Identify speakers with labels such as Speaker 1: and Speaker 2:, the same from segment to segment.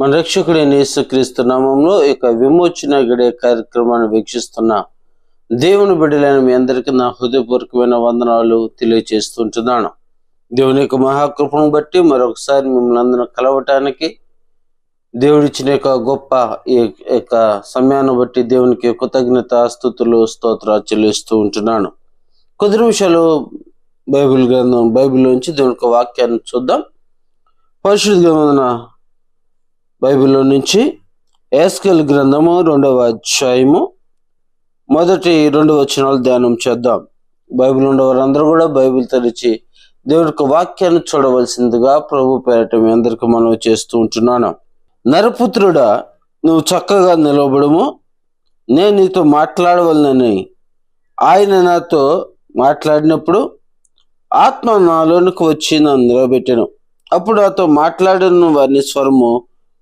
Speaker 1: మన రక్షకుడైన యేసుక్రీస్తు నామంలో ఇక విమోచన గడే కార్యక్రమాన్ని వీక్షిస్తున్న దేవుని బిడ్డలైన మీ అందరికీ నా హృదయపూర్వకమైన వందనాలు తెలియజేస్తుంటున్నాను. దేవుని యొక్క మహాకృపను బట్టి మరొకసారి మిమ్మల్ని అందరం కలవటానికి దేవుడిచ్చిన యొక్క గొప్ప ఈ యొక్క సమయాన్ని బట్టి దేవునికి కృతజ్ఞత స్తుతులు స్తోత్రాలు చెల్లిస్తూ ఉంటున్నాను. కొద్ది నిమిషాలు బైబిల్లోంచి దేవుని యొక్క వాక్యాన్ని చూద్దాం. పరిశుద్ధ గ్రంథం బైబిల్లో నుంచి ఎహెజ్కేలు గ్రంథము 2వ అధ్యాయము మొదటి 2 వచనాలు ధ్యానం చేద్దాం. బైబిల్ ఉండేవారందరూ కూడా బైబిల్ తెరిచి దేవుడి యొక్క వాక్యాన్ని చూడవలసిందిగా ప్రభు పేరట మీ అందరికీ మనవి చేస్తూ ఉంటున్నాను. నరపుత్రుడా, నువ్వు చక్కగా నిలబడము, నేను నీతో మాట్లాడవలనని ఆయన నాతో మాట్లాడినప్పుడు ఆత్మ నాలోనికి వచ్చి నన్ను నిలబెట్టాను. అప్పుడు నాతో మాట్లాడిన వారిని స్వరము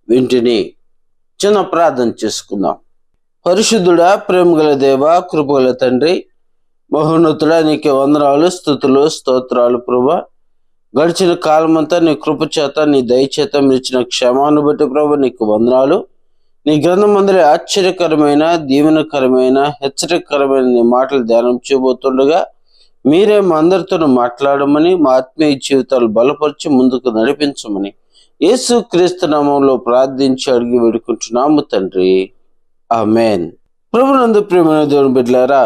Speaker 1: వింటిని. చిన్న ప్రార్థన చేసుకుందాం. పరిశుద్ధుడా, ప్రేమగల దేవ, కృపగల తండ్రి, మహోన్నతుడా, నీకే వందనాలు, స్తుతులు స్తోత్రాలు. ప్రభా, గడిచిన కాలమంతా నీ కృప చేత నీ దయచేత ఇచ్చిన క్షమాను బట్టి ప్రభా నీకు వందనాలు. నీ గ్రంథం అందరి ఆశ్చర్యకరమైన దీవెనకరమైన హెచ్చరికరమైన నీ మాటలు ధ్యానం చేయబోతుండగా మీరే మా అందరితో మాట్లాడమని, మా ఆత్మీయ జీవితాలు బలపరిచి ముందుకు నడిపించమని యేసు క్రీస్తు నామంలో ప్రార్థించి అడిగి వేడుకుంటున్నాము తండ్రి, ఆమేన్. ప్రభునందు ప్రియమైన దేవుని బిడ్డలారా,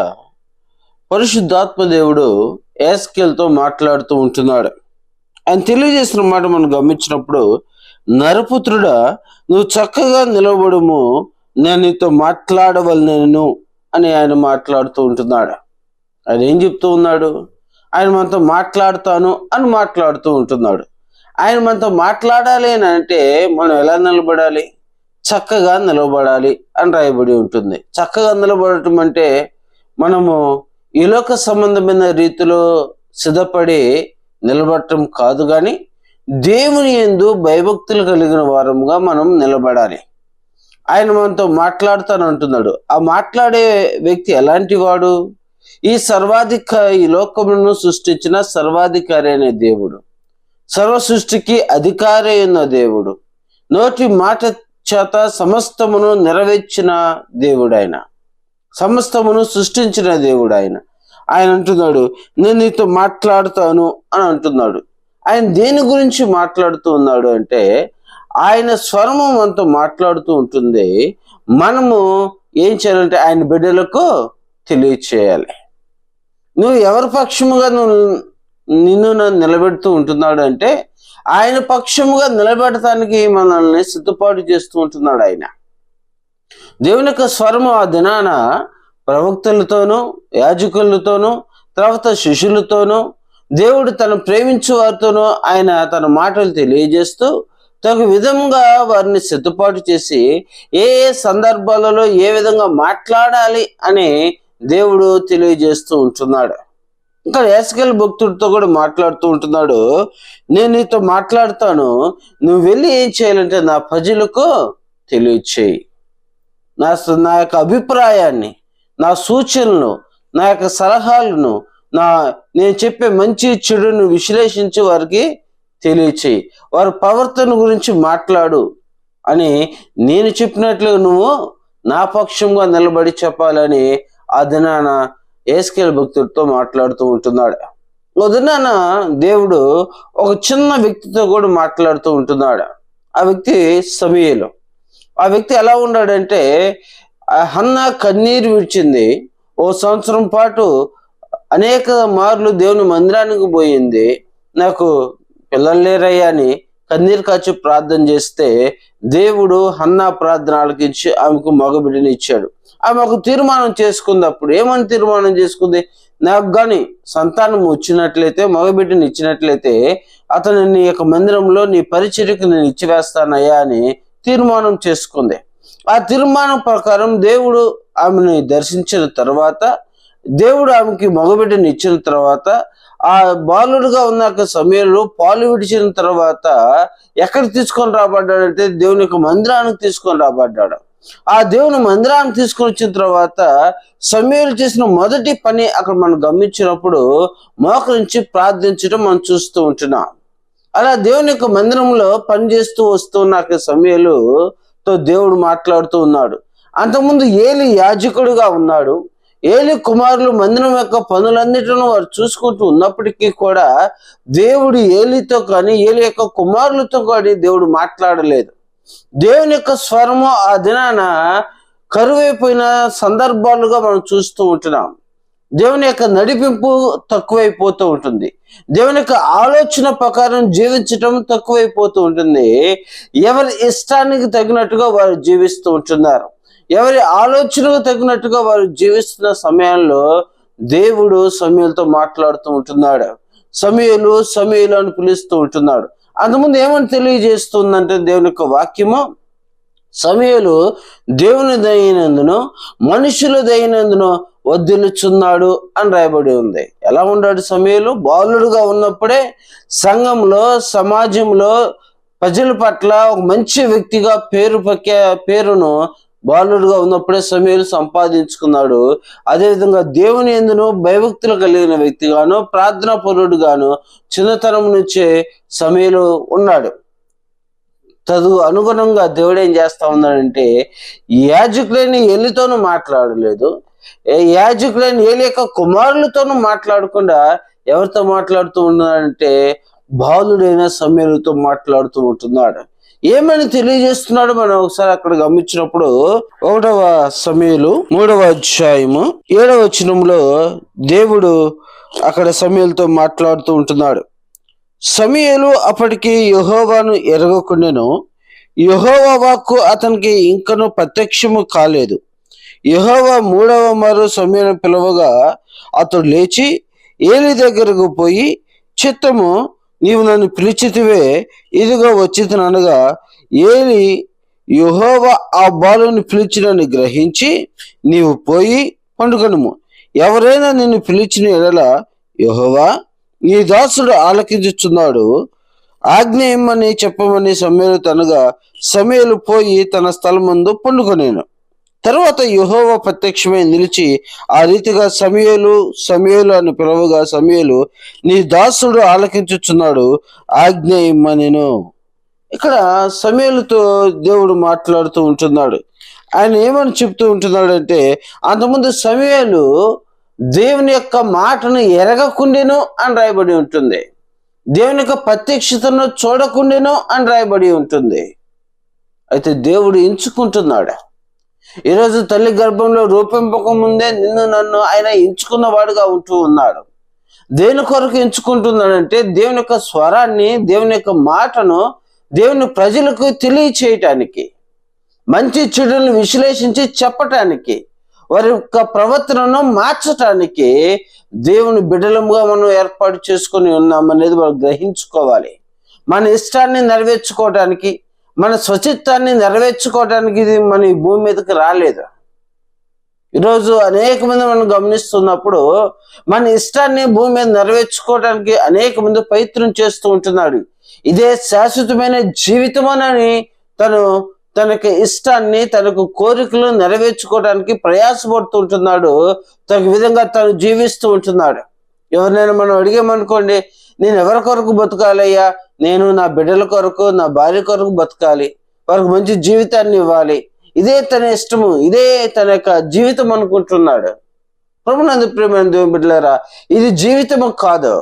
Speaker 1: పరిశుద్ధాత్మ దేవుడు ఎహెజ్కేలుతో మాట్లాడుతూ ఉంటున్నాడు. ఆయన తెలియజేసిన మాట మనం గమనించినప్పుడు, నరపుత్రుడా, నువ్వు చక్కగా నిలబడము, నేను నీతో మాట్లాడవలనను అని ఆయన మాట్లాడుతూ ఉంటున్నాడు. ఆయన ఏం చెప్తూ ఉన్నాడు? ఆయన మనతో మాట్లాడతాను అని మాట్లాడుతూ ఉంటున్నాడు. ఆయన మనతో మాట్లాడాలి అని అంటే మనం ఎలా నిలబడాలి? చక్కగా నిలబడాలి అని రాయబడి ఉంటుంది. చక్కగా నిలబడటం అంటే మనము ఈ లోక సంబంధమైన రీతిలో సిద్ధపడి నిలబడటం కాదు, కానీ దేవుని యందు భయభక్తులు కలిగిన వారముగా మనం నిలబడాలి. ఆయన మనతో మాట్లాడుతాను అంటున్నాడు. ఆ మాట్లాడే వ్యక్తి ఎలాంటి వాడు? ఈ లోకమును సృష్టించిన సర్వాధికారి అనే దేవుడు, సర్వ సృష్టికి అధికారి అయిన దేవుడు, నోటి మాట చేత సమస్తమును నెరవేర్చిన దేవుడు, ఆయన సమస్తమును సృష్టించిన దేవుడు. ఆయన అంటున్నాడు, నేను నీతో మాట్లాడుతాను అని అంటున్నాడు. ఆయన దేని గురించి మాట్లాడుతూ ఉన్నాడు అంటే, ఆయన స్వరము మనతో మాట్లాడుతూ ఉంటుంది. మనము ఏం చేయాలంటే ఆయన బిడ్డలకు తెలియచేయాలి. నువ్వు ఎవరి పక్షముగా నిన్ను నిలబెడుతూ ఉంటున్నాడు అంటే, ఆయన పక్షముగా నిలబెడటానికి మనల్ని సిద్ధపాటు చేస్తూ ఉంటున్నాడు. ఆయన దేవుని యొక్క స్వరము ఆ దినాన ప్రవక్తలతోనూ యాజకులతోనూ తర్వాత శిష్యులతోనూ దేవుడు తను ప్రేమించే వారితోనూ ఆయన తన మాటలు తెలియజేస్తూ తగు విధంగా వారిని సిద్ధపాటు చేసి ఏ ఏ సందర్భాలలో ఏ విధంగా మాట్లాడాలి అని దేవుడు తెలియజేస్తూ ఉంటున్నాడు. ఇంకా ఎహెజ్కేలు భక్తుడితో కూడా మాట్లాడుతూ ఉంటున్నాడు. నేను నీతో మాట్లాడతాను, నువ్వు వెళ్ళి ఏం చేయాలంటే నా ప్రజలకు తెలియచేయి. నా యొక్క అభిప్రాయాన్ని, నా సూచనలను, నా యొక్క సలహాలను, నేను చెప్పే మంచి చెడును విశ్లేషించి వారికి తెలియచేయి. వారి ప్రవర్తన గురించి మాట్లాడు అని నేను చెప్పినట్లుగా నువ్వు నా పక్షంగా నిలబడి చెప్పాలని ఆ దినాన ఎహెజ్కేలు భక్తుడితో మాట్లాడుతూ ఉంటున్నాడు. దినాన దేవుడు ఒక చిన్న వ్యక్తితో కూడా మాట్లాడుతూ ఉంటున్నాడు. ఆ వ్యక్తి సమూయేలు. ఆ వ్యక్తి ఎలా ఉన్నాడంటే, హన్నా కన్నీరు విడిచింది. 1 సంవత్సరం పాటు అనేక మార్లు దేవుని మందిరానికి పోయింది. నాకు పిల్లలు లేరయ్యా అని కన్నీరు కాచి ప్రార్థన చేస్తే దేవుడు హన్నా ప్రార్థన ఆలకించి ఆమెకు మగబిడ్డని ఇచ్చాడు. ఆమె ఒక తీర్మానం చేసుకుంది. అప్పుడు ఏమని తీర్మానం చేసుకుంది? నాకు కానీ సంతానం వచ్చినట్లయితే, మగబిడ్డని ఇచ్చినట్లయితే అతను నీ యొక్క మందిరంలో నీ పరిచర్యకు నేను ఇచ్చివేస్తానయ్యా అని తీర్మానం చేసుకుంది. ఆ తీర్మానం ప్రకారం దేవుడు ఆమెను దర్శించిన తర్వాత, దేవుడు ఆమెకి మగబిడ్డని ఇచ్చిన తర్వాత, ఆ బాలుడుగా ఉన్న సమయంలో పాలు విడిచిన తర్వాత ఎక్కడికి తీసుకొని రాబడ్డాడంటే దేవుని యొక్క మందిరానికి తీసుకొని రాబడ్డాడు. ఆ దేవుని మందిరాన్ని తీసుకొని వచ్చిన తర్వాత సమూయేలు చేసిన మొదటి పని అక్కడ మనం గమనించినప్పుడు మోకరించి ప్రార్థించడం మనం చూస్తూ ఉంటున్నాం. అలా దేవుని యొక్క మందిరంలో పనిచేస్తూ వస్తున్న సమూయేలుతో దేవుడు మాట్లాడుతూ ఉన్నాడు. అంతకుముందు ఏలి యాజకుడిగా ఉన్నాడు. ఏలి కుమారులు మందిరం యొక్క పనులన్నిటిని వారు చూసుకుంటూ ఉన్నప్పటికీ కూడా దేవుడు ఏలితో కానీ ఏలి యొక్క కుమారులతో కానీ దేవుడు మాట్లాడలేదు. దేవుని యొక్క స్వరము ఆ దినాన కరువైపోయిన సందర్భాలుగా మనం చూస్తూ ఉంటున్నాం. దేవుని యొక్క నడిపింపు తక్కువైపోతూ ఉంటుంది. దేవుని యొక్క ఆలోచన ప్రకారం జీవించటం తక్కువైపోతూ ఉంటుంది. ఎవరి ఇష్టానికి తగినట్టుగా వారు జీవిస్తూ ఉంటున్నారు. ఎవరి ఆలోచనకు తగినట్టుగా వారు జీవిస్తున్న సమయంలో దేవుడు సమూయేలుతో మాట్లాడుతూ ఉంటున్నాడు. సమూయేలు అని పిలుస్తూ ఉంటున్నాడు. అంతకుముందు ఏమని తెలియజేస్తుందంటే దేవుని యొక్క వాక్యము, సమూయేలు దేవుని దయనందును మనుషుల దయనందును వర్ధిల్లుచున్నాడు అని రాయబడి ఉంది. ఎలా ఉన్నాడు సమూయేలు? బాలుడుగా ఉన్నప్పుడే సంఘంలో, సమాజంలో ప్రజల పట్ల ఒక మంచి వ్యక్తిగా పేరును బాలుడుగా ఉన్నప్పుడే సమూయేలు సంపాదించుకున్నాడు. అదేవిధంగా దేవుని యందును భయభక్తులు కలిగిన వ్యక్తిగాను, ప్రార్థనా పరుడుగాను చిన్నతనం నుంచే సమూయేలు ఉన్నాడు. అనుగుణంగా దేవుడు ఏం చేస్తా ఉన్నాడంటే, యాజకులైన ఏలితోనూ మాట్లాడలేదు, యాజకులైన ఏలి యొక్క కుమారులతోనూ మాట్లాడకుండా ఎవరితో మాట్లాడుతూ ఉన్నాడంటే బాలుడైన సమూయేలుతో మాట్లాడుతూ ఉంటున్నాడు. ఏమని తెలియజేస్తున్నాడు మనం ఒకసారి అక్కడ గమనించినప్పుడు 1వ సమూయేలు 3వ అధ్యాయము 7వ వచనంలో దేవుడు అక్కడ సమూయేలుతో మాట్లాడుతూ ఉంటున్నాడు. సమూయేలు అప్పటికి యెహోవాను ఎరగకుండెను, యెహోవా వాక్కు అతనికి ఇంకను ప్రత్యక్షము కాలేదు. యెహోవా 3వ మారు సమూయేలును పిలవగా అతడు లేచి ఏలి దగ్గరకు పోయి, చిత్తము, నీవు నన్ను పిలిచితివే, ఇదిగో వచ్చితిననగా, ఏలి యెహోవా ఆ బాలుని పిలిచినని గ్రహించి, నీవు పోయి పండుకొనుము, ఎవరైనా నిన్ను పిలిచిన ఎడల యెహోవా నీ దాసుడు ఆలకించుచున్నాడు, ఆజ్ఞ ఇమ్మని చెప్పమని సమూయేలుతో అనగా, సమూయేలు పోయి తన స్థలమందు పండుకొనేను. తర్వాత యెహోవా ప్రత్యక్షమై నిలిచి ఆ రీతిగా సమూయేలు అని పిలవగా, సమూయేలు, నీ దాసుడు ఆలకించుచున్నాడు, ఆజ్ఞ ఇమ్మనెను. ఇక్కడ సమూయేలుతో దేవుడు మాట్లాడుతూ ఉంటున్నాడు. ఆయన ఏమని చెప్తూ ఉంటున్నాడంటే, అంతకుముందు సమూయేలు దేవుని యొక్క మాటను ఎరగకుండెను అని రాయబడి ఉంటుంది, దేవుని యొక్క ప్రత్యక్షతను చూడకుండెను అని రాయబడి ఉంటుంది. అయితే దేవుడు ఎంచుకుంటున్నాడు. ఈరోజు తల్లి గర్భంలో రూపింపక ముందే నిన్ను నన్ను ఆయన ఎంచుకున్నవాడుగా ఉంటూ ఉన్నాడు. దేని కొరకు ఎంచుకుంటున్నాడంటే, దేవుని యొక్క స్వరాన్ని, దేవుని యొక్క మాటను దేవుని ప్రజలకు తెలియచేయటానికి, మంచి చెడులను విశ్లేషించి చెప్పటానికి, వారి యొక్క ప్రవర్తనను మార్చటానికి దేవుని బిడ్డలముగా మనం ఏర్పాటు చేసుకొని ఉన్నామనేది మనం గ్రహించుకోవాలి. మన ఇష్టాన్ని నెరవేర్చుకోవటానికి, మన స్వచిత్తాన్ని నెరవేర్చుకోవటానికి ఇది మన ఈ భూమి మీదకి రాలేదు. ఈరోజు అనేక మంది మనం గమనిస్తున్నప్పుడు మన ఇష్టాన్ని భూమి మీద నెరవేర్చుకోవడానికి అనేక మంది ప్రయత్నం చేస్తూ ఉంటున్నాడు. ఇదే శాశ్వతమైన జీవితమని తనకి ఇష్టాన్ని, తనకు కోరికలు నెరవేర్చుకోవడానికి ప్రయాసపడుతూ ఉంటున్నాడు. తన విధంగా తను జీవిస్తూ ఉంటున్నాడు. ఎవరినైనా మనం అడిగామనుకోండి, నేను ఎవరి కొరకు బతకాలయ్యా, నేను నా బిడ్డల కొరకు, నా భార్య కొరకు బతకాలి, వారికి మంచి జీవితాన్ని ఇవ్వాలి, ఇదే తన ఇష్టము, ఇదే తన యొక్క జీవితం అనుకుంటున్నాడు. ప్రభునందు ప్రియమైన దేవుని బిడ్డలారా, ఇది జీవితము కాదు.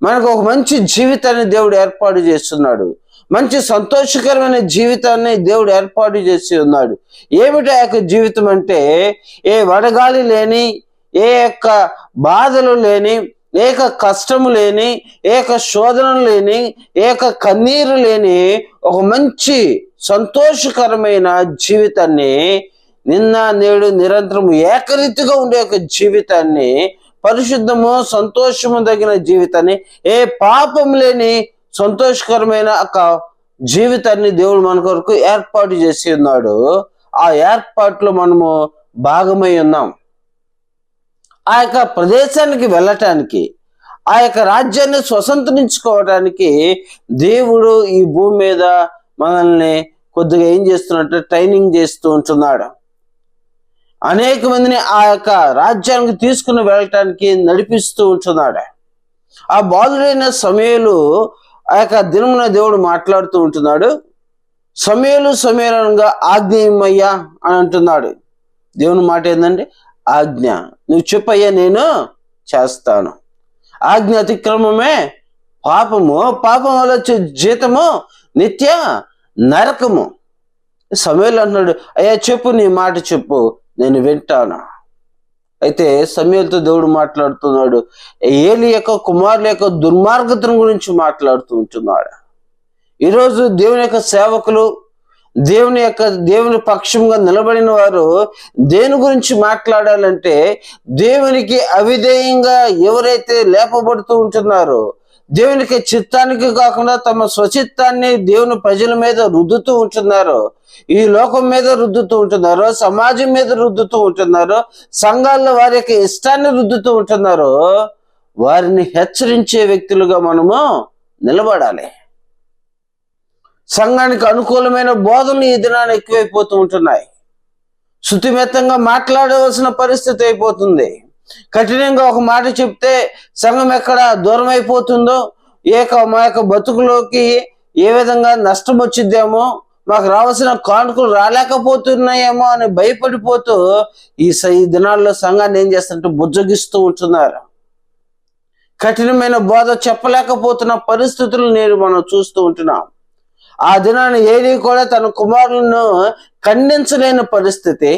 Speaker 1: మనకు ఒక మంచి జీవితాన్ని దేవుడు ఏర్పాటు చేస్తున్నాడు. మంచి సంతోషకరమైన జీవితాన్ని దేవుడు ఏర్పాటు చేసి ఉన్నాడు. ఏమిటి ఆ యొక్క జీవితం అంటే, ఏ వడగాలి లేని, ఏ యొక్క బాధలు లేని, ఏక కష్టము లేని, ఏక శోధనలు లేని, ఏక కన్నీరు లేని ఒక మంచి సంతోషకరమైన జీవితాన్ని, నిన్న నేడు నిరంతరము ఏకరీతిగా ఉండే ఒక జీవితాన్ని, పరిశుద్ధము సంతోషము తగిన జీవితాన్ని, ఏ పాపం లేని సంతోషకరమైన ఒక జీవితాన్ని దేవుడు మన కొరకు ఏర్పాటు చేసి ఉన్నాడు. ఆ ఏర్పాటులో మనము భాగమై ఉన్నాం. ఆ యొక్క ప్రదేశానికి వెళ్ళటానికి, ఆ యొక్క రాజ్యాన్ని స్వతంత్రించుకోవడానికి దేవుడు ఈ భూమి మీద మనల్ని కొద్దిగా ఏం చేస్తున్నట్టు ట్రైనింగ్ చేస్తూ ఉంటున్నాడు. అనేక మందిని ఆ యొక్క రాజ్యానికి తీసుకుని వెళ్ళటానికి నడిపిస్తూ ఉంటున్నాడు. ఆ బాలుడైన సమూయేలు ఆ యొక్క దినమున దేవుడు మాట్లాడుతూ ఉంటున్నాడు. సమూయేలు సమూయేలుగా ఆజ్ఞేయమయ్యా అని అంటున్నాడు. దేవుని మాట ఏందండి? ఆజ్ఞ. నువ్వు చెప్పయ్యా, నేను చేస్తాను. ఆజ్ఞ అతిక్రమమే పాపము, పాపం వల్ల వచ్చే జీతము నిత్య నరకము. సమూయేలు అంటున్నాడు, అయ్యా చెప్పు, నీ మాట చెప్పు, నేను వింటాను. అయితే సమూయేలుతో దేవుడు మాట్లాడుతున్నాడు. ఏలి యొక్క కుమారుల యొక్క దుర్మార్గతను గురించి మాట్లాడుతూ ఉంటున్నాడు. ఈరోజు దేవుని యొక్క సేవకులు, దేవుని పక్షంగా నిలబడిన వారు దేని గురించి మాట్లాడాలంటే, దేవునికి అవిధేయంగా ఎవరైతే లేపబడుతూ ఉంటున్నారో, దేవునికి చిత్తానికి కాకుండా తమ స్వచిత్తాన్ని దేవుని ప్రజల మీద రుద్దుతూ ఉంటున్నారో, ఈ లోకం మీద రుద్దుతూ ఉంటున్నారో, సమాజం మీద రుద్దుతూ ఉంటున్నారో, సంఘాల్లో వారి యొక్క ఇష్టాన్ని రుద్దుతూ ఉంటున్నారో, వారిని హెచ్చరించే వ్యక్తులుగా మనము నిలబడాలి. సంఘానికి అనుకూలమైన బోధనలు ఈ దినాన్ని ఎక్కువైపోతూ ఉంటున్నాయి. శుతిమెత్తంగా మాట్లాడవలసిన పరిస్థితి అయిపోతుంది. కఠినంగా ఒక మాట చెప్తే సంఘం ఎక్కడ దూరం అయిపోతుందో, మా యొక్క బతుకులోకి ఏ విధంగా నష్టం వచ్చిద్దేమో, మాకు రావాల్సిన కానుకలు రాలేకపోతున్నాయేమో అని భయపడిపోతూ ఈ దినాల్లో సంఘాన్ని ఏం చేస్తారంటే బుజ్జగిస్తూ ఉంటున్నారు. కఠినమైన బోధ చెప్పలేకపోతున్న పరిస్థితులు మనం చూస్తూ ఉంటున్నాం. ఆ దినాన్ని ఏలీ కూడా తన కుమారులను ఖండించలేని పరిస్థితి,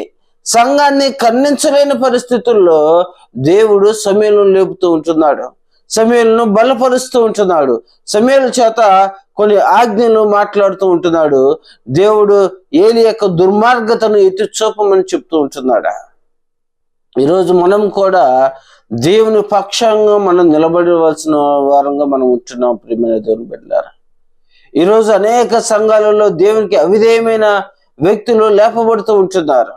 Speaker 1: సంఘాన్ని ఖండించలేని పరిస్థితుల్లో దేవుడు సమూయేలును లేపుతూ ఉంటున్నాడు, సమూయేలును బలపరుస్తూ ఉంటున్నాడు, సమూయేలు చేత కొన్ని ఆజ్ఞలు మాట్లాడుతూ ఉంటున్నాడు. దేవుడు ఏలీ యొక్క దుర్మార్గతను ఎత్తి చూపమని చెప్తూ ఉంటున్నాడు. ఈరోజు మనం కూడా దేవుని పక్షంగా మనం నిలబడవలసిన వారంగా మనం ఉంటున్నాం. ప్రియమైన దేవుని బిడ్డలారా, ఈరోజు అనేక సంఘాలలో దేవునికి అవిధేయమైన వ్యక్తులు లేపబడుతూ ఉంటున్నారు.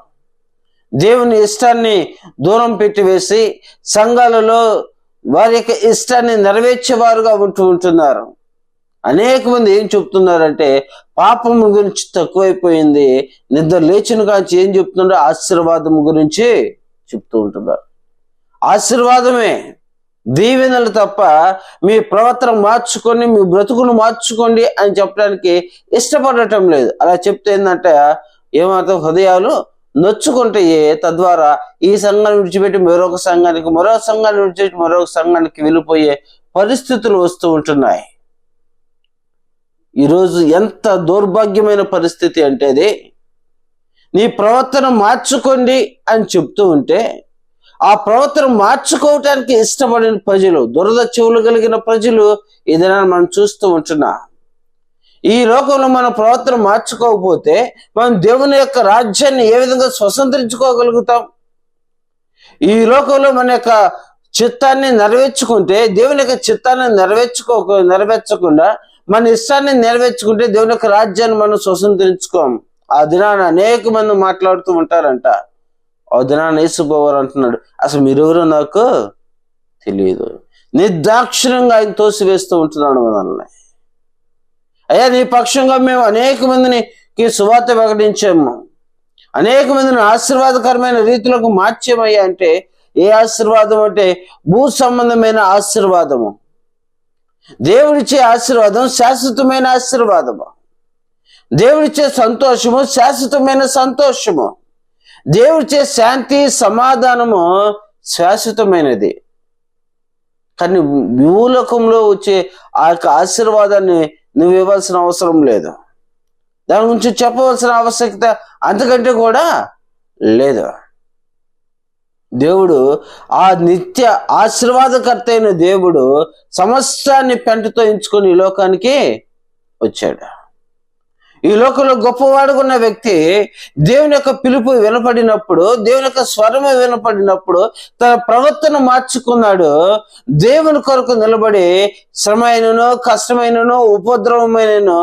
Speaker 1: దేవుని ఇష్టాన్ని దూరం పెట్టివేసి సంఘాలలో వారి యొక్క ఇష్టాన్ని నెరవేర్చేవారుగా ఉంటున్నారు. అనేక మంది ఏం చెప్తున్నారంటే, పాపం గురించి తక్కువైపోయింది, నిద్ర లేచిన కాంచి ఏం చెప్తున్నారో ఆశీర్వాదం గురించి చెప్తూ ఉంటున్నారు. ఆశీర్వాదమే, దీవెనలు తప్ప మీ ప్రవర్తన మార్చుకొని మీ బ్రతుకును మార్చుకోండి అని చెప్పడానికి ఇష్టపడటం లేదు. అలా చెప్తే ఏంటంటే ఏమాత్రం హృదయాలు నొచ్చుకుంటాయి. తద్వారా ఈ సంఘాన్ని విడిచిపెట్టి మరొక సంఘానికి, మరొక సంఘాన్ని విడిచిపెట్టి మరొక సంఘానికి వెళ్ళిపోయే పరిస్థితులు వస్తూ ఉంటున్నాయి. ఈరోజు ఎంత దౌర్భాగ్యమైన పరిస్థితి అంటే, అది నీ ప్రవర్తన మార్చుకోండి అని చెప్తూ ఉంటే ఆ ప్రవర్తన మార్చుకోవటానికి ఇష్టపడిన ప్రజలు, దురద చెవులు కలిగిన ప్రజలు ఏదైనా మనం చూస్తూ ఉంటున్నాం. ఈ లోకంలో మన ప్రవర్తన మార్చుకోకపోతే మనం దేవుని యొక్క రాజ్యాన్ని ఏ విధంగా స్వతంత్రించుకోగలుగుతాం? ఈ లోకంలో మన యొక్క చిత్తాన్ని నెరవేర్చుకుంటే, దేవుని యొక్క చిత్తాన్ని నెరవేర్చకుండా మన ఇష్టాన్ని నెరవేర్చుకుంటే దేవుని యొక్క రాజ్యాన్ని మనం స్వతంత్రించుకోం. ఆ దినాన అనేక మంది మాట్లాడుతూ ఉంటారంట. ఆ దినాన యేసుప్రభువు అంటున్నాడు, అసలు మీరెవరో నాకు తెలియదు. నిర్దాక్షిణ్యంగా ఆయన తోసివేస్తూ ఉంటున్నాడు మనల్ని. అయ్యా, నీ పక్షంగా మేము అనేక మందిని సువార్త ప్రకటించాము, అనేక మందిని ఆశీర్వాదకరమైన రీతిలోకి మార్చామయ్యా. అంటే ఏ ఆశీర్వాదం అంటే భూ సంబంధమైన ఆశీర్వాదము. దేవుడిచ్చే ఆశీర్వాదం శాశ్వతమైన ఆశీర్వాదము. దేవుడిచ్చే సంతోషము శాశ్వతమైన సంతోషము. దేవుడిచ్చే శాంతి సమాధానము శాశ్వతమైనది. కానీ భూలోకంలో వచ్చే ఆ యొక్క ఆశీర్వాదాన్ని నువ్వు ఇవ్వాల్సిన అవసరం లేదు, దాని గురించి చెప్పవలసిన ఆవశ్యకత అంతకంటే కూడా లేదు. దేవుడు, ఆ నిత్య ఆశీర్వాదకర్త అయిన దేవుడు సమస్తాన్ని పెంటతో ఎంచుకొని ఈ లోకానికి వచ్చాడు. ఈ లోకంలో గొప్పవాడుకున్న వ్యక్తి దేవుని యొక్క పిలుపు వినపడినప్పుడు, దేవుని యొక్క స్వరము వినపడినప్పుడు తన ప్రవర్తన మార్చుకున్నాడు. దేవుని కొరకు నిలబడి శ్రమ అయినను, కష్టమైనను, ఉపద్రవమైనను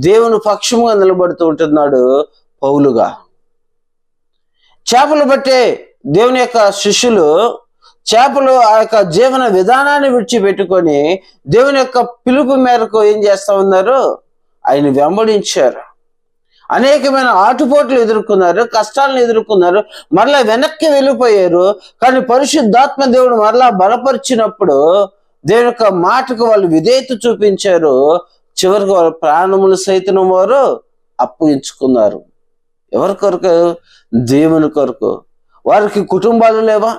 Speaker 1: దేవుని పక్షముగా నిలబడుతూ ఉంటున్నాడు పౌలుగా. చేపలు పట్టే దేవుని యొక్క శిష్యులు చేపలు ఆ యొక్క జీవన విధానాన్ని విడిచిపెట్టుకొని దేవుని యొక్క పిలుపు మేరకు ఏం చేస్తా ఉన్నారు? ఆయన వెంబడించారు. అనేకమైన ఆటుపోట్లు ఎదుర్కొన్నారు, కష్టాలను ఎదుర్కొన్నారు, మరలా వెనక్కి వెళ్ళిపోయారు. కానీ పరిశుద్ధాత్మ దేవుడు మరలా బలపరిచినప్పుడు దేవుని యొక్క మాటకు వాళ్ళు విధేయత చూపించారు. చివరికి వాళ్ళ ప్రాణములు సైతం వారు అప్పగించుకున్నారు. ఎవరి కొరకు? దేవుని కొరకు. వారికి కుటుంబాలు లేవా?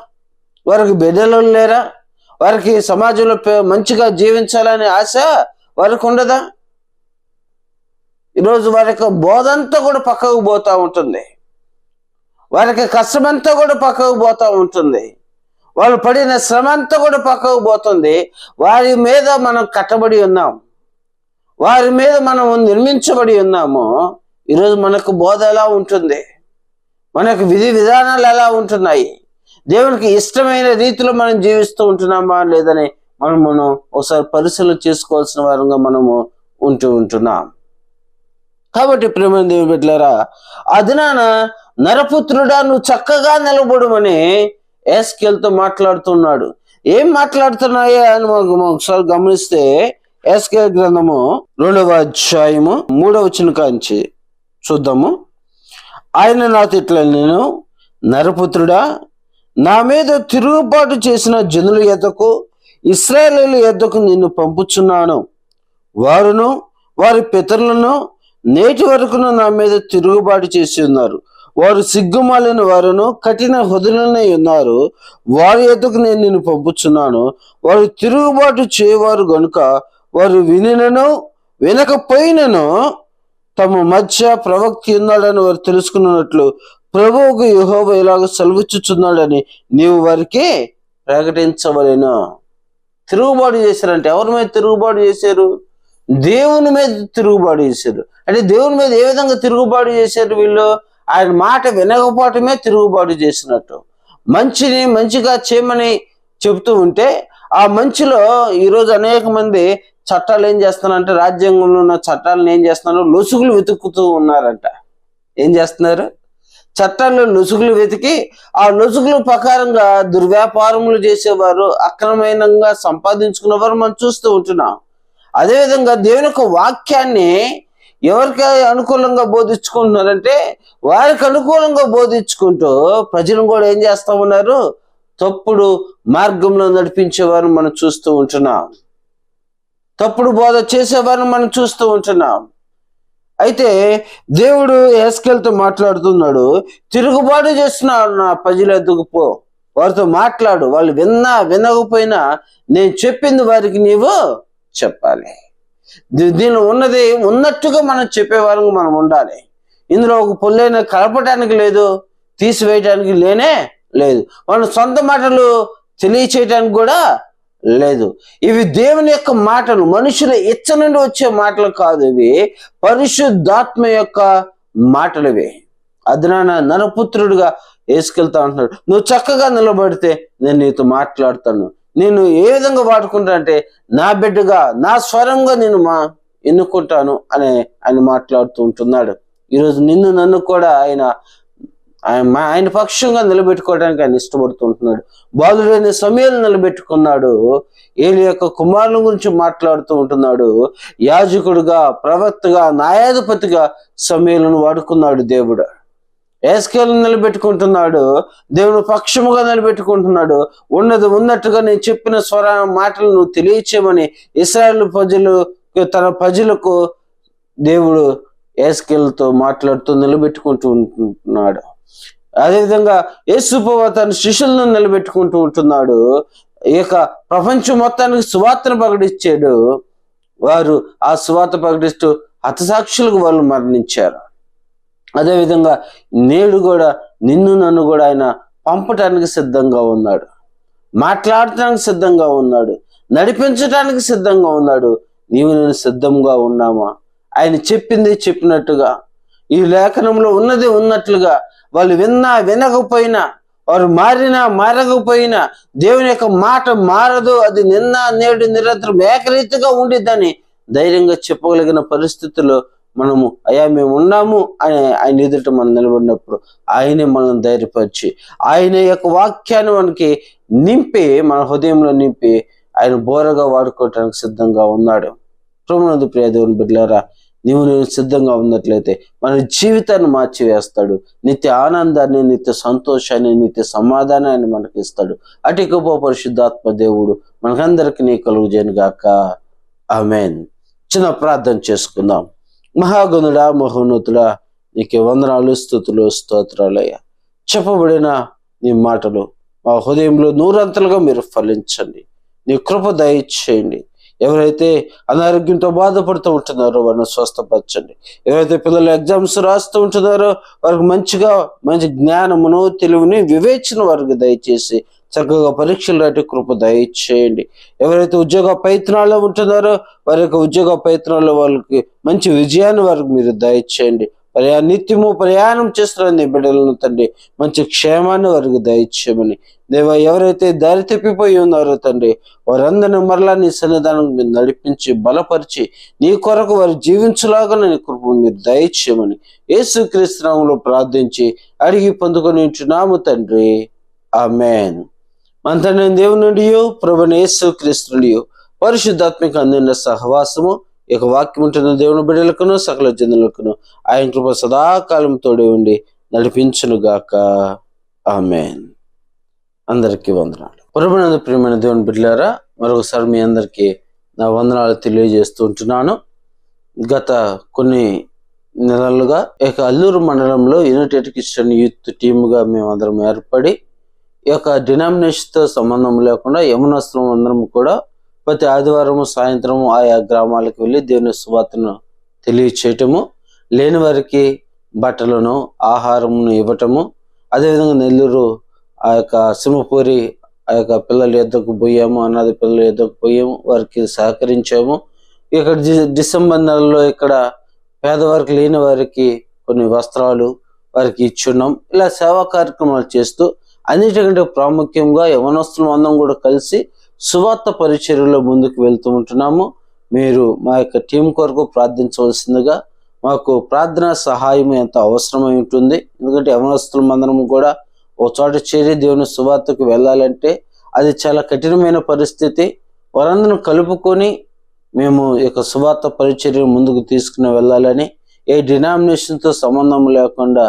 Speaker 1: వారికి బిడ్డలు లేరా? వారికి సమాజంలో మంచిగా జీవించాలనే ఆశ వారికి ఉండదా? ఈరోజు వారి యొక్క బోధంతా కూడా పక్కకు పోతూ ఉంటుంది. వారికి కష్టమంతా కూడా పక్కకు పోతూ ఉంటుంది. వాళ్ళు పడిన శ్రమ అంతా కూడా పక్కకు పోతుంది. వారి మీద మనం కట్టబడి ఉన్నాం, వారి మీద మనం నిర్మించబడి ఉన్నాము. ఈరోజు మనకు బోధ ఎలా ఉంటుంది? మనకు విధి విధానాలు ఎలా ఉంటున్నాయి? దేవునికి ఇష్టమైన రీతిలో మనం జీవిస్తూ ఉంటున్నామా లేదని మనం ఒకసారి పరిశీలన చేసుకోవాల్సిన వారంగా మనము ఉంటున్నాం. కాబట్టి ప్రేమ దేవుని బిడ్డలారా, ఆ దినాన నరపుత్రుడా నువ్వు చక్కగా నిలబడమని ఎస్కేల్తో మాట్లాడుతున్నాడు. ఏం మాట్లాడుతున్నాయి అని ఒకసారి గమనిస్తే ఎస్కేల్ గ్రంథము 2వ అధ్యాయము 3వ వచనం కాంచి చూద్దాము. ఆయన నాతో ఇట్లా, నేను నరపుత్రుడా, నా మీద తిరుగుబాటు చేసిన జనుల యొద్దకు, ఇశ్రాయేలీయుల యొద్దకు నిన్ను పంపుచున్నాను. వారును వారి పితరులను నేటి వరకును నా మీద తిరుగుబాటు చేసి ఉన్నారు. వారు సిగ్గుమాలిన వారును కఠిన హృదయులై ఉన్నారు. వారి యొద్దకు నేను నిన్ను పంపుచున్నాను. వారు తిరుగుబాటు చేయవారు గనుక వారు వినినను వినకపోయినను తమ మధ్య ప్రవక్త ఉన్నాడని వారు తెలుసుకున్నట్లు ప్రభువుకు యెహోవా ఇలాగ సెలవిచ్చుచున్నాడని నీవు వారికి ప్రకటించవలెను. తిరుగుబాటు చేశారంటే ఎవరి మీద తిరుగుబాటు చేశారు? దేవుని మీద తిరుగుబాటు చేశారు. అంటే దేవుని మీద ఏ విధంగా తిరుగుబాటు చేశారు వీళ్ళు? ఆయన మాట వినకపోవటమే తిరుగుబాటు చేసినట్టు. మంచిని మంచిగా చేయమని చెబుతూ ఉంటే ఆ మంచిలో ఈరోజు అనేక మంది చట్టాలు ఏం చేస్తున్నారంటే, రాజ్యాంగంలో ఉన్న చట్టాలను ఏం చేస్తున్నారు? లొసుగులు వెతుకుతూ ఉన్నారంట. ఏం చేస్తున్నారు? చట్టాల్లో లొసుగులు వెతికి ఆ లొసుగుల ప్రకారంగా దుర్వ్యాపారములు చేసేవారు, అక్రమంగా సంపాదించుకునేవారు మనం చూస్తూ ఉంటున్నాం. అదేవిధంగా దేవుని యొక్క వాక్యాన్ని ఎవరికి అనుకూలంగా బోధించుకుంటున్నారంటే వారికి అనుకూలంగా బోధించుకుంటూ ప్రజలను కూడా ఏం చేస్తూ ఉన్నారు? తప్పుడు మార్గంలో నడిపించేవారు మనం చూస్తూ ఉంటున్నాం. తప్పుడు బోధ చేసేవారిని మనం చూస్తూ ఉంటున్నాం. అయితే దేవుడు ఎస్కేల్తో మాట్లాడుతున్నాడు, తిరుగుబాటు చేస్తున్నారు నా ప్రజల ఎద్దుకు పో, వారితో మాట్లాడు. వాళ్ళు వినకపోయినా నేను చెప్పింది వారికి నీవు చెప్పాలి. దీనిలో ఉన్నది ఉన్నట్టుగా మనం చెప్పేవారు మనం ఉండాలి. ఇందులో ఒక పొల్లైన కలపటానికి లేదు, తీసివేయటానికి లేదు. మన సొంత మాటలు తెలియచేయటానికి కూడా లేదు. ఇవి దేవుని యొక్క మాటలు, మనుషుల ఇచ్చ నుండి వచ్చే మాటలు కాదు. ఇవి పరిశుద్ధాత్మ యొక్క మాటలు. ఇవి అదనాన నరపుత్రుడిగా వేసుకెళ్తా ఉంటున్నాడు. నువ్వు చక్కగా నిలబడితే నేను నీతో మాట్లాడతాను. నేను ఏ విధంగా వాడుకుంటా అంటే నా బిడ్డగా, నా స్వరంగా నేను ఎన్నుకుంటాను అని ఆయన మాట్లాడుతూ ఉంటున్నాడు. ఈరోజు నిన్ను నన్ను కూడా ఆయన పక్షంగా నిలబెట్టుకోవడానికి ఆయన ఇష్టపడుతుంటున్నాడు. బాలుడైన సమూయేలును నిలబెట్టుకున్నాడు. ఏలీ యొక్క కుమారుల గురించి మాట్లాడుతూ ఉంటున్నాడు. యాజకుడుగా, ప్రవక్తగా, న్యాయాధిపతిగా సమూయేలును వాడుకున్నాడు దేవుడు. ఎస్కేలును నిలబెట్టుకుంటున్నాడు. దేవుని పక్షముగా నిలబెట్టుకుంటున్నాడు. ఉన్నది ఉన్నట్టుగా నేను చెప్పిన మాటలు నువ్వు తెలియచేయమని ఇశ్రాయేలు తన ప్రజలకు దేవుడు ఎస్కేలుతో మాట్లాడుతూ నిలబెట్టుకుంటూ ఉంటున్నాడు. అదేవిధంగా యేసుప్రభువు తన శిష్యులను నిలబెట్టుకుంటూ ఉంటున్నాడు. ఇక ప్రపంచం మొత్తానికి సువార్తను ప్రకటించాడు. వారు ఆ సువార్త ప్రకటిస్తూ హతసాక్షులకు వాళ్ళు మరణించారు. అదేవిధంగా నేడు కూడా నిన్ను నన్ను కూడా ఆయన పంపటానికి సిద్ధంగా ఉన్నాడు, మాట్లాడటానికి సిద్ధంగా ఉన్నాడు, నడిపించటానికి సిద్ధంగా ఉన్నాడు. నీవు నేను సిద్ధంగా ఉన్నామా? ఆయన చెప్పింది చెప్పినట్టుగా, ఈ లేఖనంలో ఉన్నది ఉన్నట్లుగా వాళ్ళు వినకపోయినా, వారు మారకపోయినా దేవుని యొక్క మాట మారదు, అది నిన్న నేడు నిరంతరం ఏకరీతిగా ఉండిద్దని ధైర్యంగా చెప్పగలిగిన పరిస్థితుల్లో మనము మేము ఉన్నాము అని ఆయన ఎదుట మనం నిలబడినప్పుడు ఆయనే మనం ధైర్యపరిచి ఆయన యొక్క వాక్యాన్ని మనకి నింపి, మన హృదయంలో నింపి ఆయన బోరగా వాడుకోవటానికి సిద్ధంగా ఉన్నాడు. ప్రభునందు ప్రియ దేవుని బిడ్డలారా, నేను సిద్ధంగా ఉన్నట్లయితే మన జీవితాన్ని మార్చివేస్తాడు. నిత్య ఆనందాన్ని, నిత్య సంతోషాన్ని, నిత్య సమాధానాన్ని మనకి ఇస్తాడు. అటు గొప్ప పరిశుద్ధాత్మ దేవుడు మనకందరికి నీ కలుగుజేయను గాక. ఆమేన్. చిన్న ప్రార్థన చేసుకుందాం. మహాగణుడా, మహోన్నతుడా, నీకే వందనాలు, స్తుతులు, స్తోత్రాలయ్యా. చెప్పబడిన నీ మాటలు మా హృదయంలో నూరంతలుగా మీరు ఫలించండి. నీ కృప దయచేయండి. ఎవరైతే అనారోగ్యంతో బాధపడుతూ ఉంటున్నారో వారిని స్వస్థపరచండి. ఎవరైతే పిల్లలు ఎగ్జామ్స్ రాస్తూ ఉంటున్నారో వారికి మంచి జ్ఞానమును, తెలివిని, వివేచన వారికి దయచేసి చక్కగా పరీక్షలు రాటి కృప దయచేయండి. ఎవరైతే ఉద్యోగ ప్రయత్నాల్లో ఉంటున్నారో వారి యొక్క ఉద్యోగ ప్రయత్నాల్లో వాళ్ళకి మంచి విజయాన్ని వారికి మీరు దయచేయండి. నిత్యము ప్రయాణం చేస్తున్న నీ బిడ్డలను తండ్రి మంచి క్షేమాన్ని వారికి దయచేయమని దేవా, ఎవరైతే దారి తప్పిపోయి ఉన్నారో తండ్రి వారందరినీ మరలా నీ సన్నిధానం మీరు నడిపించి బలపరిచి నీ కొరకు వారు జీవించలాగా నీ కృపను మీరు దయచేయమని యేసుక్రీస్తు నామములో ప్రార్థించి అడిగి పొందుకొని ఉంటున్నాము తండ్రి. ఆమేన్. మన తండ్రి దేవుని నుండియో ప్రభువైన యేసుక్రీస్తు నుండియో పరిశుద్ధాత్మక అందిన సహవాసము ఇక వాక్యం ఉంటున్న దేవుని బిడ్డలకును సకల జనులకును ఆయన కృప సదాకాలం తోడే ఉండి నడిపించును గాక. ఆమేన్. అందరికీ వందనాలు. ప్రభునందు ప్రియమైన దేవుని బిడ్డలారా, మరొకసారి మీ అందరికీ నా వందనాలు తెలియజేస్తూ ఉంటున్నాను. గత కొన్ని నెలలుగా ఇక అల్లూరు మండలంలో యునైటెడ్ క్రిస్టియన్ యూత్ టీముగా మేమందరం ఏర్పడి ఈ యొక్క డినామినేషన్తో సంబంధం లేకుండా యమునస్తులం అందరం కూడా ప్రతి ఆదివారము సాయంత్రము ఆయా గ్రామాలకు వెళ్ళి దేవుని సువార్తను తెలియచేయటము, లేని వారికి బట్టలను, ఆహారమును ఇవ్వటము, అదేవిధంగా నెల్లూరు ఆ యొక్క సింహపూరి ఆ యొక్క పిల్లల యొద్దకు పోయాము, అనాథ పిల్లల యొద్దకు పోయాము, వారికి సహకరించాము. ఇక్కడ డిసెంబర్ నెలలో ఇక్కడ పేదవారికి, లేని వారికి కొన్ని వస్త్రాలు వారికి ఇచ్చున్నాం. ఇలా సేవా కార్యక్రమాలు చేస్తూ అన్నిటికంటే ప్రాముఖ్యంగా యవనస్తులు అందరం కూడా కలిసి సువార్త పరిచర్యలో ముందుకు వెళ్తూ ఉంటున్నాము. మీరు మా యొక్క టీం కొరకు ప్రార్థించవలసిందిగా, మాకు ప్రార్థనా సహాయం ఎంత అవసరమై ఉంటుంది. ఎందుకంటే యవనస్తులం అందరం కూడా ఒక చోట చేరి దేవుని సువార్తకు వెళ్ళాలంటే అది చాలా కఠినమైన పరిస్థితి. వారందరం కలుపుకొని మేము ఈ యొక్క సువార్త పరిచర్యను ముందుకు తీసుకుని వెళ్ళాలని, ఏ డినామినేషన్తో సంబంధం లేకుండా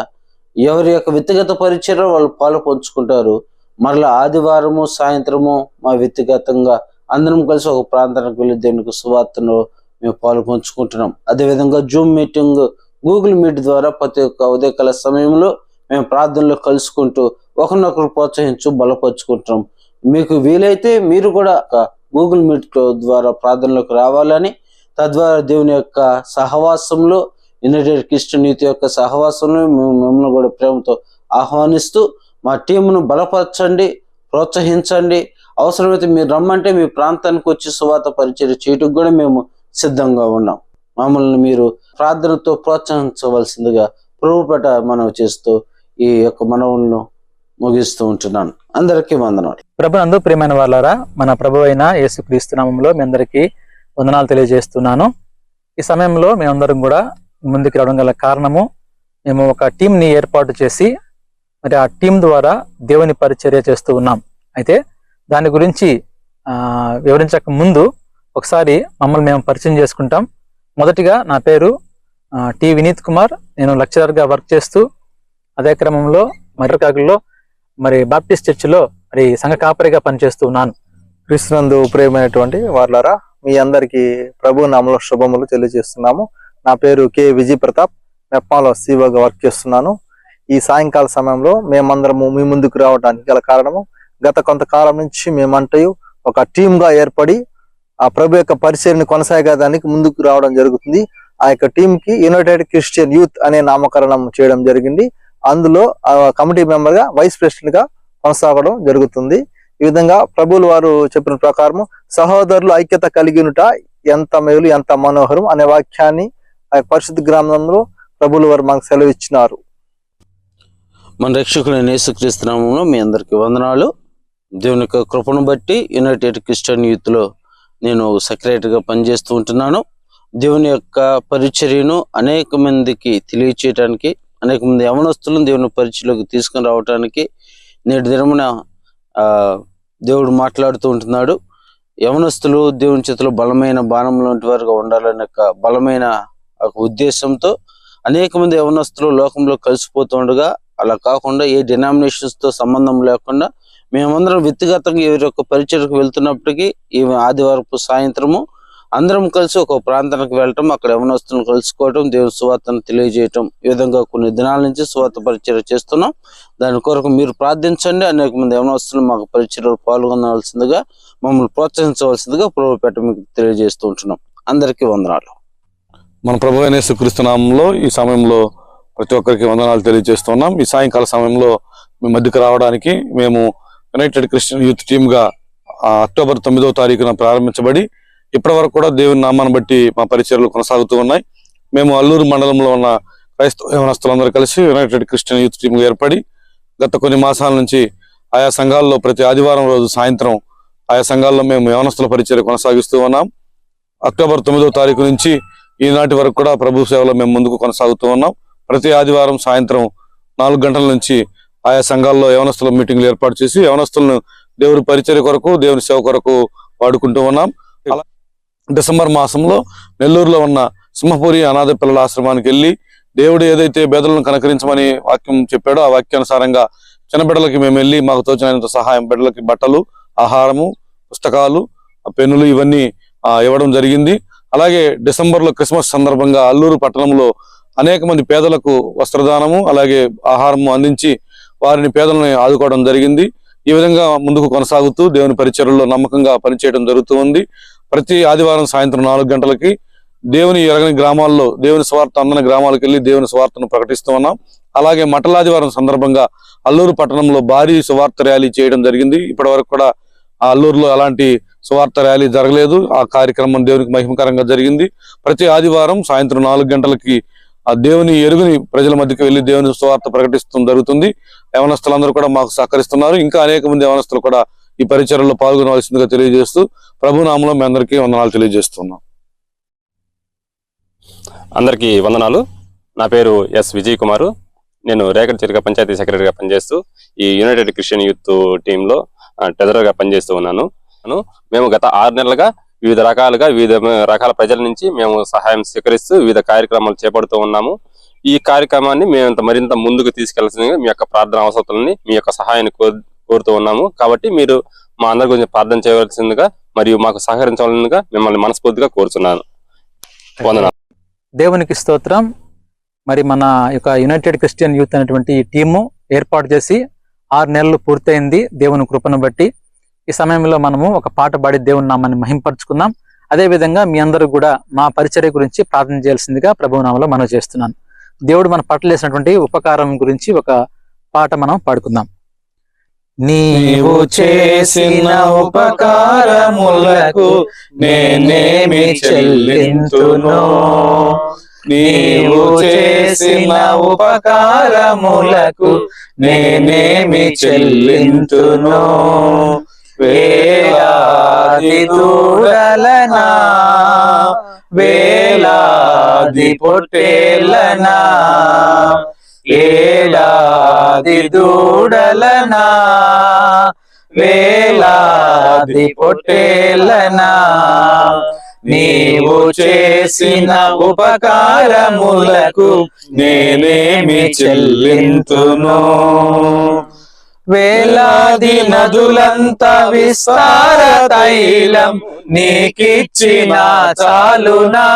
Speaker 1: ఎవరి యొక్క వ్యక్తిగత పరిచర్య వాళ్ళు పాలు పంచుకుంటారు. మరలా ఆదివారము సాయంత్రము మా వ్యక్తిగతంగా అందరం కలిసి ఒక ప్రాంతానికి వెళ్ళి దేవునికి సువార్తను మేము పాలు పంచుకుంటున్నాం. అదేవిధంగా జూమ్ మీటింగ్, గూగుల్ మీట్ ద్వారా ప్రతి ఒక్క ఉదయకాల సమయంలో మేము ప్రార్థనలో కలుసుకుంటూ ఒకరినొకరు ప్రోత్సహించు బలపరుచుకుంటున్నాం. మీకు వీలైతే మీరు కూడా గూగుల్ మీట్ ద్వారా ప్రార్థనలోకి రావాలని, తద్వారా దేవుని యొక్క సహవాసంలో, యునైటెడ్ క్రిస్టియన్ యూత్ యొక్క సహవాసంలో మేము మిమ్మల్ని కూడా ప్రేమతో ఆహ్వానిస్తూ మా టీమును బలపరచండి, ప్రోత్సహించండి. అవసరమైతే మీరు రమ్మంటే మీ ప్రాంతానికి వచ్చి సువార్త పరిచర్య చేయటకు కూడా మేము సిద్ధంగా ఉన్నాం. మమ్మల్ని మీరు ప్రార్థనతో ప్రోత్సహించవలసిందిగా ప్రభుపేట మనవి చేస్తూ ఈ యొక్క మనవులను ముగిస్తూ ఉంటున్నాను. అందరికీ వందనాలు.
Speaker 2: ప్రభునందు ప్రియమైన వాళ్ళారా, మన ప్రభు అయిన యేసుక్రీస్తు నామములో మీ అందరికీ వందనాలు తెలియజేస్తున్నాను. ఈ సమయంలో మేమందరం కూడా ముందుకు రావడం గల కారణము, మేము ఒక టీంని ఏర్పాటు చేసి మరి ఆ టీం ద్వారా దేవుని పరిచర్య చేస్తూ ఉన్నాం. అయితే దాని గురించి వివరించక ముందు ఒకసారి మమ్మల్ని మేము పరిచయం చేసుకుంటాం. మొదటిగా నా పేరు టి వినీత్ కుమార్. నేను లెక్చరర్గా వర్క్ చేస్తూ అదే క్రమంలో మర్రకాకుల్లో మరి బాప్టిస్ట్ చర్చిలో మరి సంఘ కాపరిగా పనిచేస్తూ ఉన్నాను.
Speaker 3: క్రీస్తునందు ప్రియమైనటువంటి వాళ్ళారా, మీ అందరికీ ప్రభు నామములో శుభములు తెలియజేస్తున్నాము. నా పేరు కె విజయ్ ప్రతాప్. మెప్మాలో సీఓగా వర్క్ చేస్తున్నాను. ఈ సాయంకాల సమయంలో మేమందరము మీ ముందుకు రావడానికి గల కారణము, గత కొంతకాలం నుంచి మేమంటూ ఒక టీమ్గా ఏర్పడి ఆ ప్రభు యొక్క పరిచర్యను కొనసాగడానికి ముందుకు రావడం జరుగుతుంది. ఆ యొక్క టీంకి యునైటెడ్ క్రిస్టియన్ యూత్ అనే నామకరణం చేయడం జరిగింది. అందులో కమిటీ మెంబర్గా, వైస్ ప్రెసిడెంట్గా కొనసాగడం జరుగుతుంది. ఈ విధంగా ప్రభువులు వారు చెప్పిన ప్రకారము సహోదరులు ఐక్యత కలిగినుట ఎంత మేలు, ఎంత మనోహరం అనే వాక్యాన్ని ఆ పరిశుద్ధ గ్రంథంలో ప్రభువులు వారు మాకు సెలవు ఇచ్చినారు.
Speaker 1: మన రక్షకుడైన యేసుక్రీస్తు నామములో మీ అందరికీ వందనాలు. దేవుని యొక్క కృపను బట్టి యునైటెడ్ క్రిస్టియన్ యూత్లో నేను సెక్రటరీగా పనిచేస్తూ ఉంటున్నాను. దేవుని యొక్క పరిచర్యను అనేక మందికి తెలియచేయటానికి, అనేక మంది యవనస్తులను దేవుని పరిచయలోకి తీసుకుని రావటానికి నేటి దినమున దేవుడు మాట్లాడుతూ ఉంటున్నాడు. యవనస్తులు దేవుని చేతిలో బలమైన బాణం లాంటి వారుగా ఉండాలనే బలమైన ఒక ఉద్దేశంతో అనేక మంది యవనస్తులు లోకంలో కలిసిపోతుండగా, అలా కాకుండా ఏ డినామినేషన్స్ తో సంబంధం లేకుండా మేమందరం వ్యక్తిగతంగా ఎవరి యొక్క పరిచయకు వెళ్తున్నప్పటికీ ఈ ఆదివారపు సాయంత్రము అందరం కలిసి ఒక ప్రాంతానికి వెళ్ళటం, అక్కడ యవనస్తులను కలుసుకోవటం, దేవుని సువార్తను తెలియజేయటం, ఈ విధంగా కొన్ని దినాల నుంచి సువార్త పరిచయం చేస్తున్నాం. దాని కొరకు మీరు ప్రార్థించండి. అనేక మంది యవనస్తులు మాకు పరిచయలో పాల్గొనవలసిందిగా, మమ్మల్ని ప్రోత్సహించవలసిందిగా ప్రభుపేట మీకు తెలియజేస్తూ ఉంటున్నాం. అందరికీ వందనాలు.
Speaker 4: మన ప్రభు అయిన యేసుక్రీస్తు నామములో ఈ సమయంలో ప్రతి ఒక్కరికి వందనాలు తెలియజేస్తున్నాం. ఈ సాయంకాల సమయంలో మీ మధ్యకు రావడానికి మేము యునైటెడ్ క్రిస్టియన్ యూత్ టీమ్ గా అక్టోబర్ 9వ తారీఖున ప్రారంభించబడి ఇప్పటి వరకు కూడా దేవుని నామాన్ని బట్టి మా పరిచర్యలు కొనసాగుతూ ఉన్నాయి. మేము అల్లూరు మండలంలో ఉన్న క్రైస్తవ యవనస్తులందరూ కలిసి యునైటెడ్ క్రిస్టియన్ యూత్ టీమ్ ఏర్పడి గత కొన్ని మాసాల నుంచి ఆయా సంఘాల్లో ప్రతి ఆదివారం రోజు సాయంత్రం ఆయా సంఘాల్లో మేము యవనస్తుల పరిచర్య కొనసాగిస్తూ ఉన్నాం. అక్టోబర్ 9వ తారీఖు నుంచి ఈనాటి వరకు కూడా ప్రభు సేవలో మేము ముందుకు కొనసాగుతూ ఉన్నాం. ప్రతి ఆదివారం సాయంత్రం 4 గంటల నుంచి ఆయా సంఘాల్లో యవనస్తుల మీటింగ్లు ఏర్పాటు చేసి యవనస్తులను దేవుని పరిచర్య కొరకు, దేవుని సేవ కొరకు వాడుకుంటూ ఉన్నాం. డిసెంబర్ మాసంలో నెల్లూరులో ఉన్న సింహపురి అనాథ పిల్లల ఆశ్రమానికి వెళ్ళి దేవుడు ఏదైతే బేదలను కనకరించమని వాక్యం చెప్పాడో ఆ వాక్యానుసారంగా చిన్న బిడ్డలకి మేము వెళ్ళి మాకు తోచినంత సహాయం, బిడ్డలకి బట్టలు, ఆహారము, పుస్తకాలు, పెన్నులు ఇవన్నీ ఇవ్వడం జరిగింది. అలాగే డిసెంబర్లో క్రిస్మస్ సందర్భంగా అల్లూరు పట్టణంలో అనేక మంది పేదలకు వస్త్రదానము అలాగే ఆహారము అందించి వారిని పేదలను ఆదుకోవడం జరిగింది. ఈ విధంగా ముందుకు కొనసాగుతూ దేవుని పరిచర్యలో నమ్మకంగా పనిచేయడం జరుగుతూ ఉంది. ప్రతి ఆదివారం సాయంత్రం 4 గంటలకి దేవుని ఎరగని గ్రామాల్లో దేవుని స్వార్థ అందని గ్రామాలకు వెళ్ళి దేవుని స్వార్థను ప్రకటిస్తూ ఉన్నాం. అలాగే మటలాదివారం సందర్భంగా అల్లూరు పట్టణంలో భారీ సువార్త ర్యాలీ చేయడం జరిగింది. ఇప్పటి వరకు కూడా ఆ అల్లూరులో అలాంటి సువార్త ర్యాలీ జరగలేదు. ఆ కార్యక్రమం దేవునికి మహిమకరంగా జరిగింది. ప్రతి ఆదివారం సాయంత్రం 4 గంటలకి ఆ దేవుని ఎరుగుని ప్రజల మధ్యకి వెళ్లి దేవుని సువార్త ప్రకటిస్తూ జరుగుతుంది. యవనస్తులందరూ కూడా మాకు సహకరిస్తున్నారు. ఇంకా అనేక మంది యవనస్తులు కూడా ఈ పరిచర్యలో పాల్గొనవలసిందిగా తెలియజేస్తూ ప్రభు నామములో మీ అందరికీ వందనాలు తెలియజేస్తున్నాం.
Speaker 5: అందరికీ వందనాలు. నా పేరు ఎస్ విజయ్ కుమారు. నేను రేకటచిలుక పంచాయతీ సెక్రటరీగా పనిచేస్తూ ఈ యునైటెడ్ క్రిస్టియన్ యూత్ టీంలో ట్రెజరర్గా పనిచేస్తూ ఉన్నాను. మేము గత 6 నెలలుగా వివిధ రకాల ప్రజల నుంచి మేము సహాయం స్వీకరిస్తూ వివిధ కార్యక్రమాలు చేపడుతూ ఉన్నాము. ఈ కార్యక్రమాన్ని మేము మరింత ముందుకు తీసుకెళ్లాల్సిందిగా మీ యొక్క ప్రార్థన అవసరాలని, మీ యొక్క సహాయాన్ని కోరుతూ ఉన్నాము. కాబట్టి మీరు మా అందరి గురించి ప్రార్థన చేయవలసిందిగా మరియు మాకు సహకరించవలసిందిగా మిమ్మల్ని మనస్ఫూర్తిగా కోరుచున్నాను. వందనాలు.
Speaker 2: దేవునికి స్తోత్రం. మరి మన యొక్క యునైటెడ్ క్రిస్టియన్ యూత్ అనేటువంటి ఈ టీము ఏర్పాటు చేసి 6 నెలలు పూర్తయింది దేవుని కృపను బట్టి. ఈ సమయంలో మనము ఒక పాట పాడి దేవుని నామాన్ని మహింపరచుకుందాం. అదే విధంగా మీ అందరూ కూడా మా పరిచర్య గురించి ప్రార్థన చేయాల్సిందిగా ప్రభువు నామములో మనవి చేస్తున్నాను. దేవుడు మన పట్ల చేసినటువంటి ఉపకారం గురించి ఒక పాట మనం పాడుకుందాం.
Speaker 6: నీవు చేసిన ఉపకారములకు నేనేమి చెల్లింతును, నీవు చేసిన ఉపకారములకు నేనేమి చెల్లింతును. వేలాది దూడలనా, వేలాది పొట్టేలనా, ఏలాది దూడలనా, వేలాది పొట్టేలనా, నీవు చేసిన ఉపకారములకు నేనేమి చెల్లింతును. వేలాది నదులంత విస్తార తైలం నీకిచ్చిన చాలునా,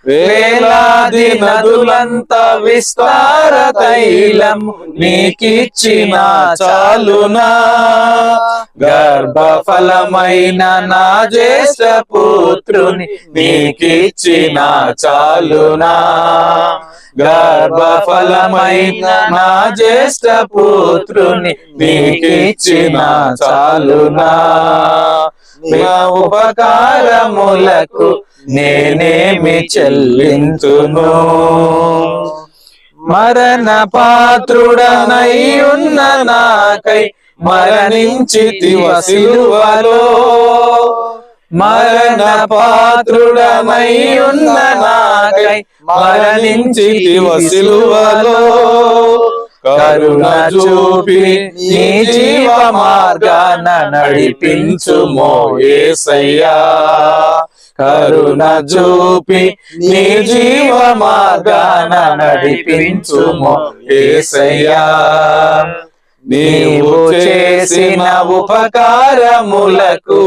Speaker 6: వేలాది నదులంత విస్తార తైలం నీకిచ్చిన చాలునా. గర్భఫలమైన నా జ్యేష్ఠ పుత్రుని నీకిచ్చిన చాలునా, గర్భఫలమైన నా జ్యేష్ఠ పుత్రుని నీకిచ్చిన చాలునా. నా ఉపకారములకు నేనేమి చెల్లింతును. మరణ పాత్రుడనై ఉన్న నాకై మరణించితివ సిలువలో, మరణ పాత్రుడనై ఉన్న నాకై మరణించితివ సిలువలో. కరుణ చూపి నీ జీవ మార్గాన నడిపించుమో యేసయ్యా. కరుణ చూపి నీ జీవ మార్గాన నడిపించుమో యేసయ్యా. నీవు చేసిన ఉపకారములకు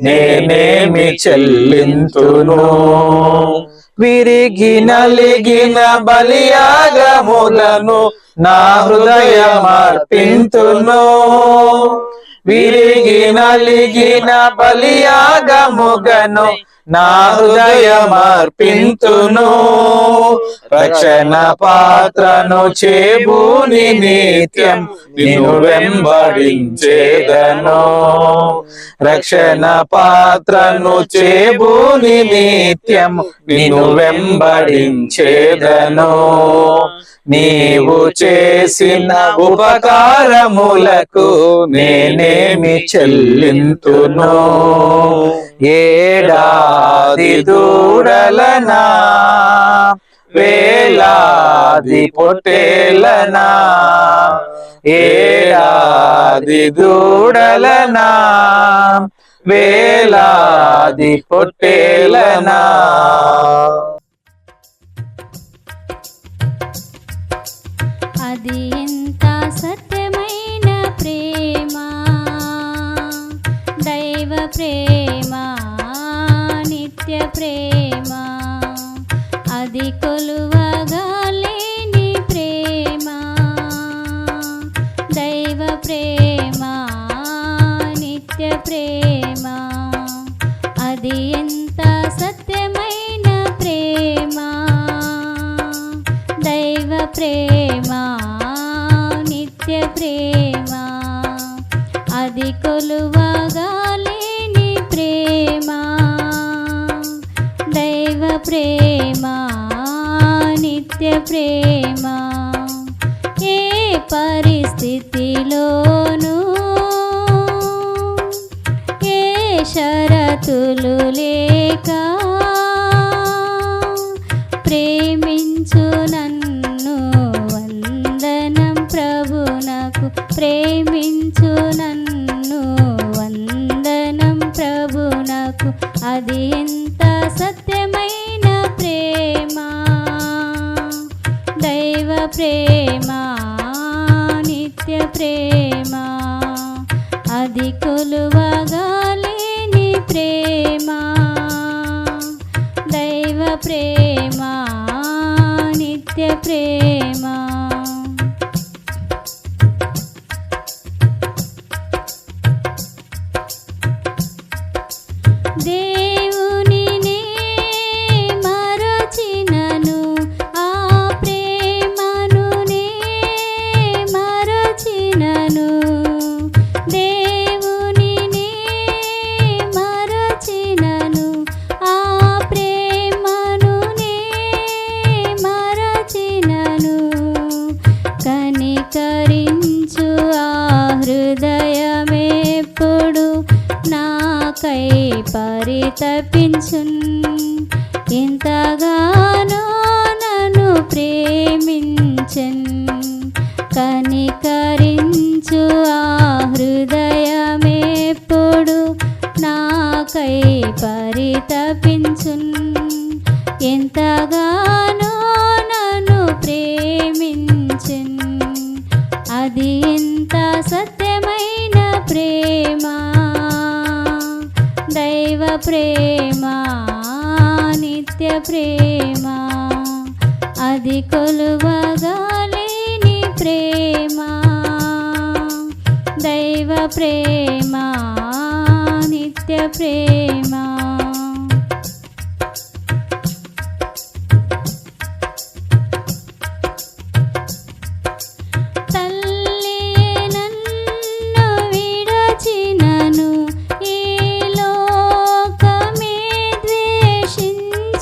Speaker 6: నేనేమి చెల్లింతును. విరిగి నలిగిన బలియాగములను నా హృదయమర్పింతును. విరిగి నలిగిన బలియాగముగను నా హృదయమర్పింతును. రక్షణ పాత్రను చేబూని నిత్యం నిన్ను వెంబడించేదను. రక్షణ పాత్రను చేబూని నిత్యం నిన్ను వెంబడించేదను. నీవు చేసిన ఉపకారములకు నేనేమి చెల్లింతును. ఏడాది దూడలనా వేలాది పొట్టేలనా, ఏడాది దూడలనా వేలాది పొట్టేలనా.
Speaker 7: అది ఎంత సత్యమైన ప్రేమ, దైవ ప్రేమ, నిత్య ప్రేమ. అది కొలువగా లేని ప్రేమ, దైవ ప్రేమ, నిత్య ప్రేమ. అది ఎంత సత్యమైన ప్రేమ, దైవ ప్రేమ, నిత్య ప్రేమ. అది కొలువగా లేని ప్రేమ, దైవ ప్రేమ, నిత్య ప్రేమ. ఏ పరిస్థితిలోనూ ఏ షరతులు లేక ప్రేమించు నన్ను వందనం ప్రభునకు. ప్రేమించు నన్ను వందనం ప్రభునకు. అది ఎంత సత్యమైన ప్రేమ, దైవ ప్రేమ, నిత్య ప్రేమ. అది కొలువగా లేని ప్రేమ, దైవ ప్రేమ, నిత్య ప్రేమ. దేవునినే మరచినను ఆ ప్రేమను నే మరచినను. దేవునినే మరచినను ఆ ప్రేమను నే మరచినను. కనికరించు ఆ హృదయమెప్పుడు నాకై పరితపించున్. ఎంతగానో నన్ను ప్రేమించెన్. కనికరించు ఆ హృదయమెప్పుడు నాకై పరితపించున్. ఎంతగానో నన్ను ప్రేమించెన్. అది ఎంత సత్యమైన ప్రేమ, దైవ ప్రేమ, నిత్య ప్రేమ. అది కొలువగా లేని ప్రేమ, దైవ ప్రేమ, నిత్య ప్రేమ. తల్లి నన్ను విడచినను ఈ లోకమే ద్వేషించినను.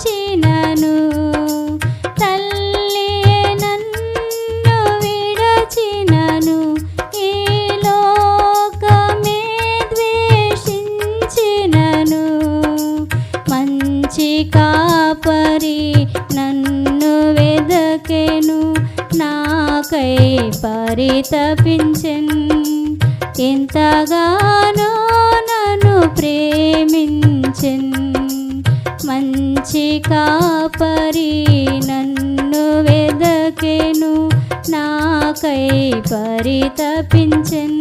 Speaker 7: తల్లి నన్ను విడచినను ఈ లోకమే ద్వేషించినను. మంచి కాపరి నన్ను వెదకెను, నా నాకై పరితపించెన్ ఎంతగానో నన్ను ప్రేమించెన్ మంచి కాపరి నన్ను వెదకెను నాకై పరితపించెన్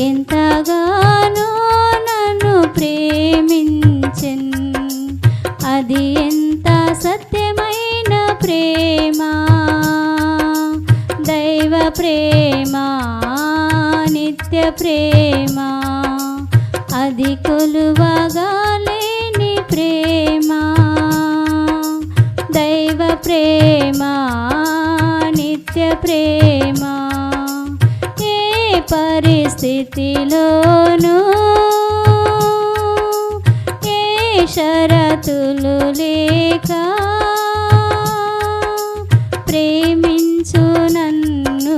Speaker 7: ఎంతగానో నన్ను ప్రేమించెన్ అది ఎంత సత్యమైన ప్రేమ దైవ ప్రేమ నిత్య ప్రేమ అది కొలువగా లేని ప్రేమ దైవ ప్రేమ నిత్య ప్రేమ ఏ పరిస్థితిలోనూ ఏ షరతులు లేక ప్రేమించు నన్ను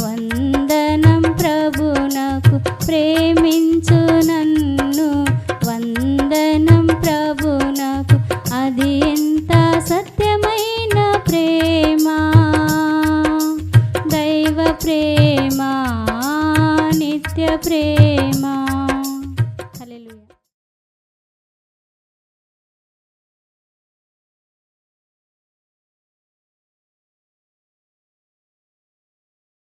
Speaker 7: వందనం ప్రభునకు ప్రేమించు నన్ను వందనం ప్రభునకు అది ఎంత సత్యమైన ప్రేమ దైవ ప్రేమ నిత్య ప్రేమ